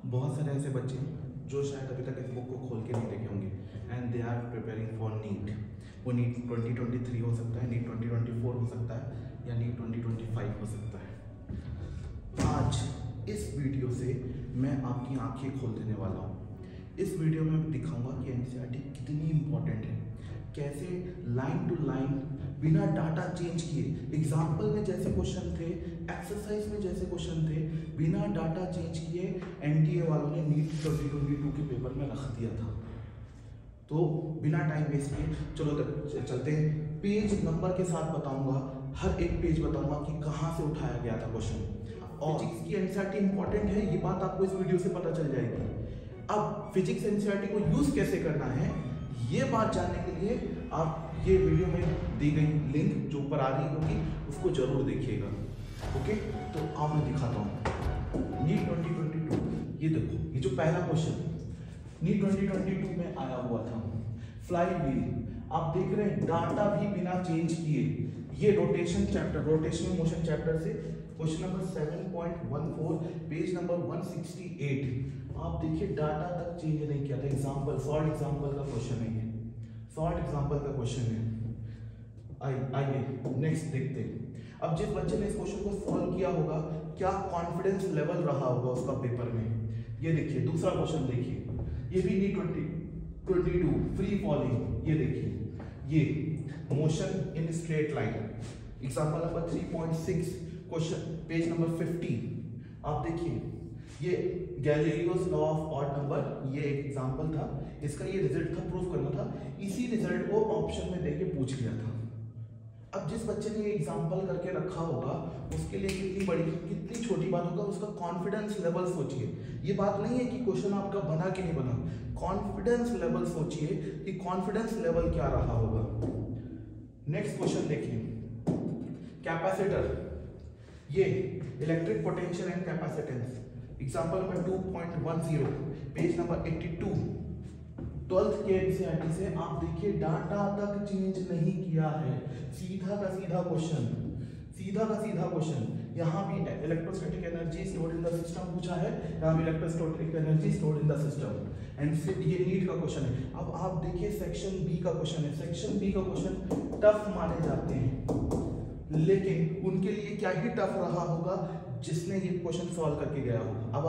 बहुत सारे ऐसे बच्चे हैं जो शायद अभी तक इस बुक को खोल के नहीं देखे होंगे and they are preparing for NEET. वो नीट 2023 हो सकता है, नीट 2024 हो सकता है, या नीट 2025 हो सकता है। आज इस वीडियो से मैं आपकी आंखें खोल देने वाला हूँ। इस वीडियो में मैं दिखाऊंगा कि एनसीईआरटी कितनी इंपॉर्टेंट है, कैसे लाइन टू लाइन बिना डाटा चेंज किए, एग्जाम्पल में जैसे क्वेश्चन थे, एक्सरसाइज में जैसे क्वेश्चन थे, बिना डाटा चेंज किए एनटीए वालों ने नीट 2022 के पेपर में रख दिया था। तो बिना टाइम वेस्ट किए चलो चलते हैं। पेज नंबर के साथ बताऊंगा, हर एक पेज बताऊंगा कि कहाँ से उठाया गया था क्वेश्चन। और फिजिक्स की एनसीईआरटी इंपॉर्टेंट है, ये बात आपको इस वीडियो से पता चल जाएगी। अब फिजिक्स एनसीईआरटी को यूज कैसे करना है, ये बात जानने के लिए आप ये वीडियो में दी गई लिंक जो ऊपर आ रही होगी उसको जरूर देखिएगा। ओके, तो अब मैं दिखाता हूँ नीट 2022। ये देखो, ये जो पहला क्वेश्चन नीट 2022 में आया हुआ था, फ्लाई व्हील। आप देख रहे हैं डाटा भी बिना चेंज किए, ये rotation chapter, rotational motion chapter से क्वेश्चन नंबर 7.14 पेज नंबर 168। आप देखिए डाटा तक चेंज नहीं किया था। एग्जांपल, सॉल्व एग्जांपल का क्वेश्चन है, ये सॉल्व एग्जांपल का क्वेश्चन है। आइए नेक्स्ट देखते हैं। अब जिस बच्चे ने इस क्वेश्चन को सॉल्व किया होगा, क्या कॉन्फिडेंस लेवल रहा होगा उसका पेपर में। ये देखिए दूसरा क्वेश्चन देखिए, ये भी नीट 2022 फ्री फॉलिंग। ये देखिए, ये motion in straight line, example number 3.6 question page number 50। आप देखिए, ये Galileo's law of odd number, ये एक एग्जांपल था, इसका ये रिजल्ट था, प्रूफ करना था। इसी रिजल्ट को ऑप्शन में देके पूछ लिया था। अब जिस बच्चे ने ये एग्जांपल करके रखा होगा उसके लिए कितनी बड़ी कितनी छोटी बात होगा, उसका कॉन्फिडेंस लेवल सोचिए। ये बात नहीं है कि क्वेश्चन आपका बना कि नहीं बना, कॉन्फिडेंस लेवल सोचिए कि कॉन्फिडेंस लेवल क्या रहा होगा। नेक्स्ट क्वेश्चन देखिए, कैपेसिटर, ये electric potential and capacitance, example number 2.10 page number 82। 12th के एनसीईआरटी से आप देखिए डाटा तक चेंज नहीं किया है, सीधा का सीधा क्वेश्चन, सीधा का सीधा क्वेश्चन। यहाँ भी electrostatic energy stored in the system पूछा है, यहाँ भी electrostatic energy stored in the system, and फिर ये नीट का क्वेश्चन है। अब आप देखिए सेक्शन बी का क्वेश्चन है, सेक्शन बी का क्वेश्चन टफ माने जाते हैं, लेकिन उनके लिए क्या ही टफ रहा होगा जिसने ये क्वेश्चन सॉल्व करके गया होगा। अब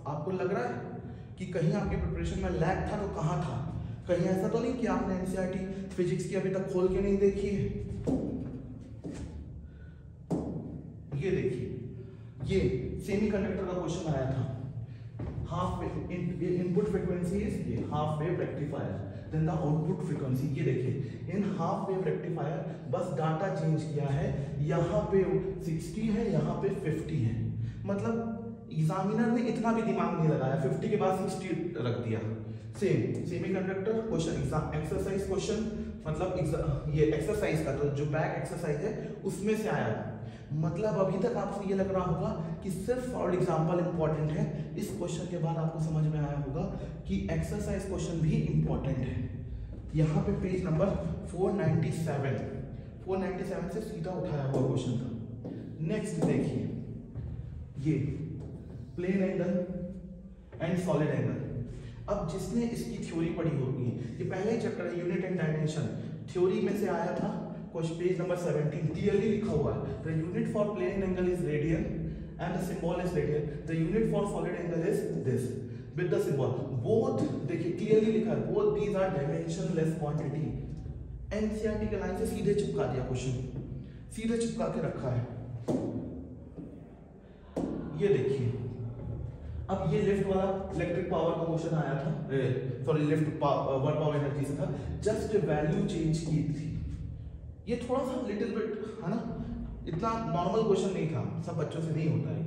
आपको लग रहा है कि कहीं आपकी प्रिपरेशन में लैग था, तो कहाँ था? कहीं ऐसा तो नहीं कि आपने एनसीईआरटी फिजिक्स की अभी तक खोल के नहीं देखी है। ये देखिए, ये सेमीकंडक्टर का क्वेश्चन आया था, हाफ इनपुट फ्रीक्वेंसी इज ये half wave rectifier, then the output frequency. ये देखिए, इन हाफ वेव रेक्टिफायर बस डाटा चेंज किया है, यहाँ पे 60 है, यहाँ पे 50 है। मतलब एग्जामिनर ने इतना भी दिमाग नहीं लगाया, 50 के बाद 60 रख दिया। Same semiconductor question, exam exercise question, मतलब ये एक्सरसाइज का तो जो बैक एक्सरसाइज है उसमें से आया। मतलब अभी तक आपको ये लग रहा होगा कि सिर्फ सॉल्व एग्जांपल इंपॉर्टेंट है, इस क्वेश्चन के बाद आपको समझ में आया होगा कि एक्सरसाइज क्वेश्चन भी इंपॉर्टेंट है। यहाँ पे पेज नंबर 497 से सीधा उठाया हुआ क्वेश्चन था। नेक्स्ट देखिए, ये plane angle and solid angle. अब जिसने इसकी थ्योरी पढ़ी होगी, ये पहले ही चैप्टर है यूनिट एंड डायमेंशन, थ्योरी में से आया था, क्वेश्चन पेज नंबर 17 क्लियरली लिखा हुआ है, the unit for plane angle is radian and the symbol is radian, the unit for solid angle is this with the symbol. Both देखिए clearly लिखा है, both these are dimensionless quantity. NCERT के line से सीधे चिपका दिया question, सीधे चिपका के रखा है। ये देखिए, अब ये लिफ्ट वाला इलेक्ट्रिक पावर का क्वेश्चन आया था, sorry lift work power energy से था, जस्ट वैल्यू चेंज की थी। ये थोड़ा सा लिटिल बिट है ना, इतना नॉर्मल क्वेश्चन नहीं था, सब बच्चों से नहीं होता है ये।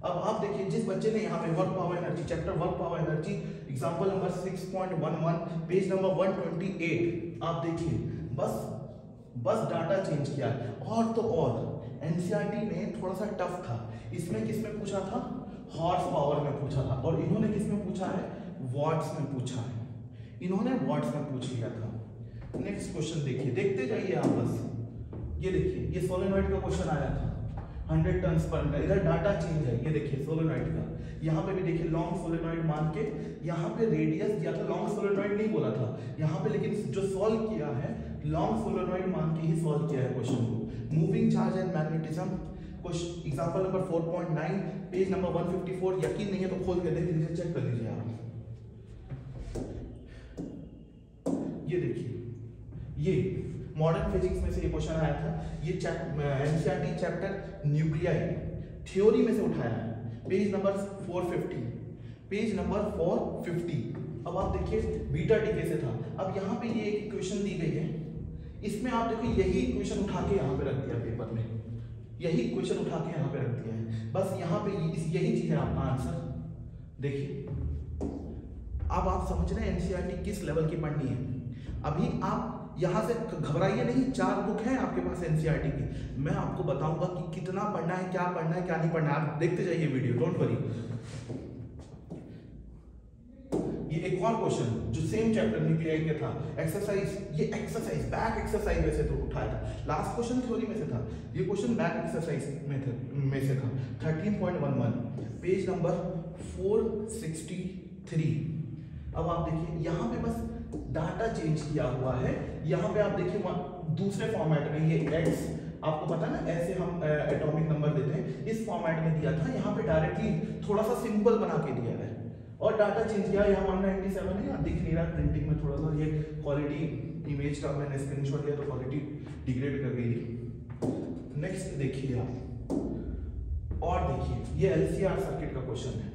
अब आप देखिए, जिस बच्चे ने यहाँ पे work power energy chapter work power energy example number 6.11 page number 128, आप देखिए बस डाटा चेंज किया है। और तो और एनसीईआरटी में थोड़ा सा टफ था, इसमें किसमें पूछा था, हॉर्स पावर में पूछा था, और इन्होंने किसमें पूछा है, वॉट्स में पूछा है, इन्होंने वॉट्स में पूछ लिया था। नेक्स्ट क्वेश्चन देखिए, देखते जाइए आप बस। ये देखिए, ये सोलेनॉइड का क्वेश्चन आया था, 100 टन्स पर घंटा। इधर डाटा चेंज है, ये देखिए सोलेनॉइड का, यहाँ पे भी देखिए लॉन्ग सोलेनॉइड मान के यहाँ पे रेडियस दिया था, लॉन्ग सोलेनॉइड नहीं बोला था यहाँ पे, लेकिन जो सॉल्व किया है लॉन्ग सोलेनॉइड मान के ही सॉल्व किया है क्वेश्चन को। Moving charge and magnetism, question example number 4.9 page number 154। यकीन नहीं है तो खोल के देख लीजिए, चेक कर लीजिए आप। ये देखिए, ये मॉडर्न फिजिक्स में से ये क्वेश्चन आया था, ये एनसीईआरटी चैप्टर न्यूक्लियाई थ्योरी में से उठाया है, पेज नंबर 450, पेज नंबर 450। अब आप देखिए बीटा डीके से था। अब यहाँ पे ये एक इक्वेशन दी गई है, इसमें आप देखिए यही इक्वेशन उठा के यहाँ पे रख दिया पेपर में, यही इक्वेशन उठा के यहाँ पे रख दिया है, बस यहाँ पे यही चीज है आपका आंसर। देखिए अब आप समझ रहे हैं एनसीईआरटी किस लेवल की पढ़नी है। अभी आप यहाँ से घबराइए नहीं, 4 बुक हैं आपके पास एनसीईआरटी की, मैं आपको बताऊंगा कि कितना पढ़ना है, क्या पढ़ना है, क्या नहीं पढ़ना है, आप देखते जाइए वीडियो, डोंट वरी। ये एक और क्वेश्चन जो सेम चैप्टर न्यूक्लियाई का था, एक्सरसाइज, ये एक्सरसाइज बैक एक्सरसाइज में से तो उठाया था, लास्ट क्वेश्चन थ्योरी में से था, ये क्वेश्चन बैक एक्सरसाइज में से था, 13.11 पेज नंबर 463। अब आप देखिए यहाँ पे बस डाटा चेंज किया हुआ है, यहाँ पे आप देखिए दूसरे फॉर्मेट में, ये x आपको पता है ना, ऐसे हम एटॉमिक नंबर देते हैं, इस फॉर्मेट में दिया था, यहाँ पे डायरेक्टली थोड़ा सा सिंपल बना के दिया है और डाटा चेंज किया। यहाँ 197 है, दिख नहीं रहा प्रिंटिंग में, थोड़ा सा ये क्वालिटी इमेज का मैंने स्क्रीनशॉट लिया तो क्वालिटी डिग्रेड कर गई। नेक्स्ट देखिए आप, और देखिए ये एलसीआर सर्किट का क्वेश्चन है,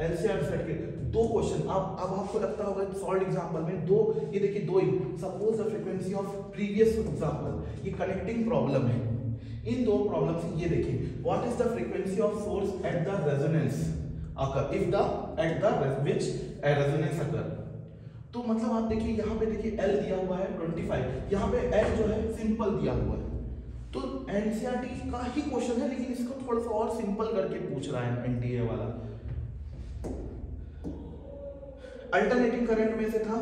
एलसीआर सर्किट 2 क्वेश्चन। अब आपको लगता होगा सॉल्व एग्जांपल में 2, ये देखिए 2 ही, suppose the frequency of previous example, ये कनेक्टिंग प्रॉब्लम है। इन 2 प्रॉब्लम से ये देखिए, what is the frequency of source at the resonance occur if the at the which resonance occur. तो मतलब आप देखिए यहाँ पे देखिए L दिया हुआ है 25, यहाँ पे L जो है सिंपल दिया हुआ है। तो एनसीईआरटी का ही क्वेश्चन है, लेकिन इसको थोड़ा सा और सिंपल करके पूछ रहा है एनटीए वाला। अल्टरनेटिंग करंट में से था।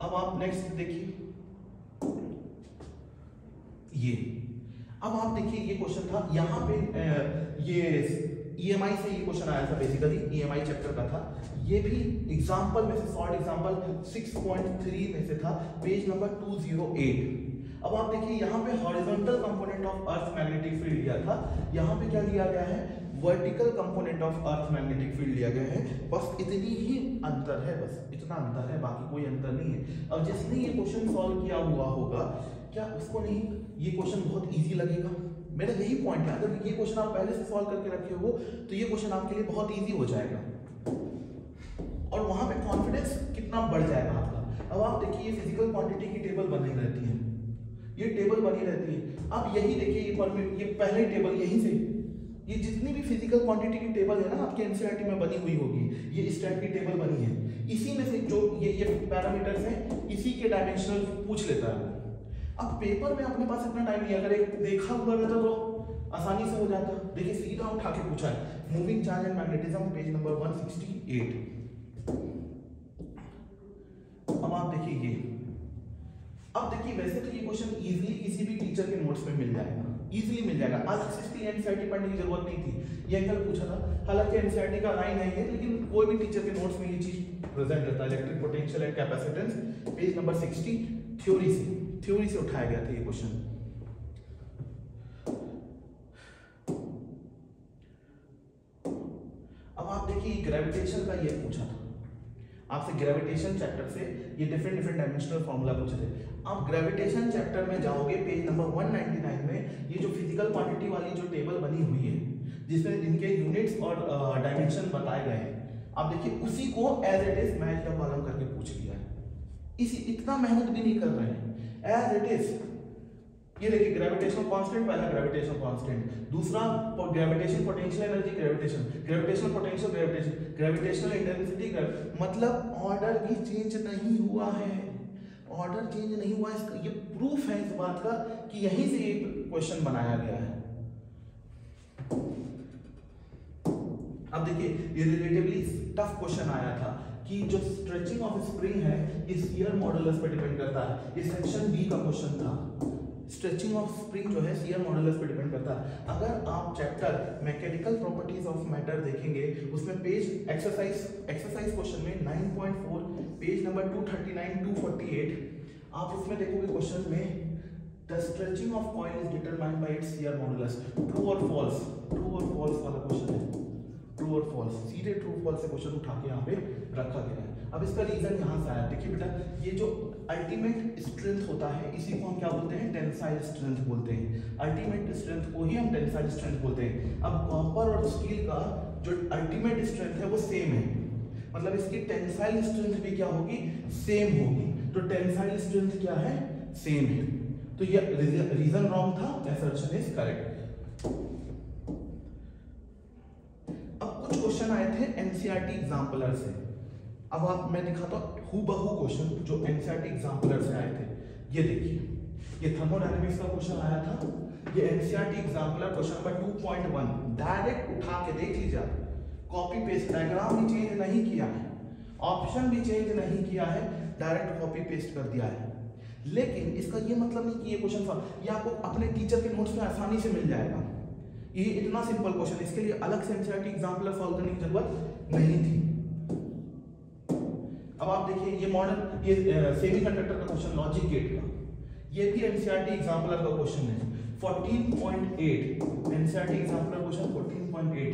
अब आप नेक्स्ट देखिए, ये अब आप देखिए ये क्वेश्चन था, यहाँ पे ये ईएमआई से ये क्वेश्चन आया था, बेसिकली ईएमआई चैप्टर का था, ये भी एग्जांपल में से शॉर्ट एग्जांपल 6.3 में से था, पेज नंबर 208। अब आप देखिए यहाँ पे horizontal component of earth magnetic field लिया था, यहाँ पे क्या लिया गया है, vertical component of earth magnetic field लिया गया है। बस इतनी ही अंतर है, बस इतना अंतर है, बाकी कोई अंतर नहीं है। अब जिसने ये क्वेश्चन सॉल्व किया हुआ होगा, क्या उसको नहीं ये क्वेश्चन बहुत इजी लगेगा? मेरा यही पॉइंट है, अगर ये क्वेश्चन आप पहले से सॉल्व करके रखे हो तो ये क्वेश्चन आपके लिए बहुत इजी हो जाएगा और वहां पे कॉन्फिडेंस कितना बढ़ जाएगा आपका। अब आप देखिए ये फिजिकल क्वांटिटी की टेबल बनी रहती है, ये टेबल बनी रहती है। अब यही देखिए ये पहले टेबल, यहीं से ये जितनी भी फिजिकल क्वांटिटी की टेबल है ना आपके एनसीईआरटी में बनी हुई होगी, ये इस टाइप की टेबल बनी है, इसी में से जो ये पैरामीटर्स हैं, इसी के डायमेंशनल पूछ लेता है। अब पेपर में अपने पास इतना टाइम नहीं, अगर एक देखा हुआ रहता तो आसानी से हो जाता। देखिए सीधा उठा के पूछा है, moving charge and magnetism, page number 168। अब आप देखिए ये, अब देखिए वैसे तो ये क्वेश्चन इजीली किसी भी टीचर के नोट्स में मिल जाएगा, इजीली मिल जाएगा। आज इसलिए एनसीईआरटी पढ़ने की जरूरत नहीं थी, ये अंकल पूछा था, हालांकि एनसीईआरटी का लाइन नहीं है, लेकिन कोई भी टीचर के नोट्स में ये चीज प्रेजेंट रहता है। Electric potential and capacitance, page number 60, theory से उठाया गया था ये क्वेश्चन। अब आप देखिए ग्रेविटेशन का ये पूछा था आपसे, ग्रेविटेशन चैप्टर से ये डिफरेंट डायमेंशनल फॉर्मूला पूछे थे। आप ग्रेविटेशन चैप्टर में जाओगे, पेज नंबर 199 में ये जो फिजिकल क्वांटिटी वाली जो टेबल बनी हुई है, जिसमें इनके यूनिट्स और डायमेंशन बताए गए हैं, आप देखिए उसी को as it is match the column करके पूछ लिया है। इतना मेहनत भी नहीं कर रहे हैं, एज इट इज। ये देखिए ग्रेविटेशनल कांस्टेंट, पहला ग्रेविटेशनल कांस्टेंट, दूसरा gravitation potential energy, gravitational potential, gravitational intensity, मतलब ऑर्डर भी चेंज नहीं हुआ है, ऑर्डर चेंज नहीं हुआ। इसका ये प्रूफ है इस बात का कि यहीं से ये क्वेश्चन बनाया गया है। अब देखिए ये रिलेटिवली टफ क्वेश्चन आया था कि जो स्ट्रेचिंग ऑफ स्प्रिंग है इस ईयर मॉडुलस पर डिपेंड करता है, ये सेक्शन बी का क्वेश्चन था। स्ट्रेचिंग ऑफ स्प्रिंग जो है शियर मॉडुलस पे डिपेंड करता है। अगर आप chapter mechanical properties of matter देखेंगे, उसमें पेज एक्सरसाइज क्वेश्चन में 9.4 पेज नंबर 239 248 आप उसमें देखोगे क्वेश्चन में the stretching of coil is determined by it's shear modulus. True और फॉल्स वाला क्वेश्चन है, ट्रू और फॉल्स, सीधे ट्रू फॉल्स से क्वेश्चन उठा के यहाँ पे रखा गया है। अब इसका रीजन यहाँ से आया, देखिए बेटा ये जो अल्टीमेट स्ट्रेंथ होता है इसी को हम क्या बोलते हैं, टेंसाइल स्ट्रेंथ बोलते हैं। अल्टीमेट स्ट्रेंथ को ही हम टेंसाइल स्ट्रेंथ बोलते हैं। अब कॉपर और स्टील का जो अल्टीमेट स्ट्रेंथ है वो सेम है, मतलब इसकी टेंसाइल स्ट्रेंथ भी क्या होगी, सेम होगी। तो टेंसाइल स्ट्रेंथ क्या है, सेम है। तो ये रीजन रॉन्ग था, असर्शन इज करेक्ट। अब कुछ क्वेश्चन आए थे एनसीईआरटी एग्जाम्पलर से। अब आप मैं दिखाता हूं हूबहू क्वेश्चन जो एनसीईआरटी एग्जाम्पलर से आए थे। ये देखिए, ये थर्मोडायनामिक्स का क्वेश्चन आया था, ये NCERT exemplar question number 2.1 direct उठा के देख लीजिए, कॉपी पेस्ट, डायग्राम भी चेंज नहीं किया है, ऑप्शन भी चेंज नहीं किया है, डायरेक्ट कॉपी पेस्ट कर दिया है। लेकिन इसका ये मतलब नहीं कि ये क्वेश्चन सॉल्व ये आपको अपने टीचर के नोट्स में आसानी से मिल जाएगा। ये इतना सिंपल क्वेश्चन, इसके लिए अलग से एनसीईआरटी एग्जाम्पलर सॉल्व करने की जरूरत नहीं थी। अब आप देखिए ये मॉडल, ये सेमीकंडक्टर का क्वेश्चन, लॉजिक गेट का, ये भी एनसीईआरटी एग्जाम्पलर का क्वेश्चन है 14.8, एनसीईआरटी एग्जाम्पलर क्वेश्चन 14.8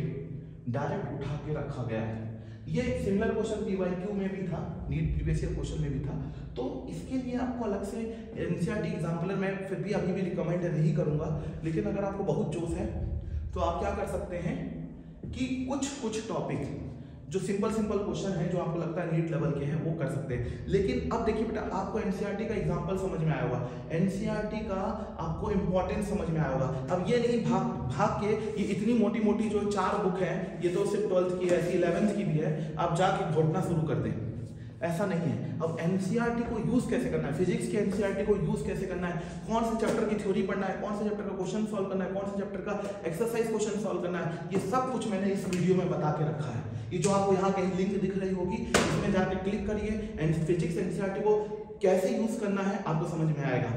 डायरेक्ट उठा के रखा गया है। ये एक सिमिलर क्वेश्चन पीवाईक्यू में भी था, नीट प्रीवियस ईयर क्वेश्चन में भी था। तो इसके लिए आपको अलग से एनसीईआरटी एग्जाम्पलर मैं फिर भी अभी भी रिकमेंड नहीं करूंगा, लेकिन अगर आपको बहुत जोश है तो आप क्या कर सकते हैं कि कुछ टॉपिक जो सिंपल क्वेश्चन है जो आपको लगता है नीट लेवल के हैं वो कर सकते हैं। लेकिन अब देखिए बेटा, आपको एनसीईआरटी का एग्जांपल समझ में आया होगा, एनसीईआरटी का आपको इंपॉर्टेंस समझ में आया होगा। अब ये नहीं भाग के ये इतनी मोटी जो 4 बुक है, ये तो सिर्फ 12th की है, ऐसी 11th की भी है, आप जाके घोटना शुरू कर दें, ऐसा नहीं है। अब एनसीईआरटी को यूज कैसे करना है, फिजिक्स के एनसीईआरटी को यूज कैसे करना है, कौन से चैप्टर की थ्योरी पढ़ना है, कौन से चैप्टर का क्वेश्चन सॉल्व करना है, कौन से चैप्टर का एक्सरसाइज क्वेश्चन सॉल्व करना है, ये सब कुछ मैंने इस वीडियो में बता के रखा है। ये जो आपको यहाँ कहीं लिंक दिख रही होगी, इसमें जाके क्लिक करिए एंड फिजिक्स एनसीईआरटी को कैसे यूज करना है आपको समझ में आएगा।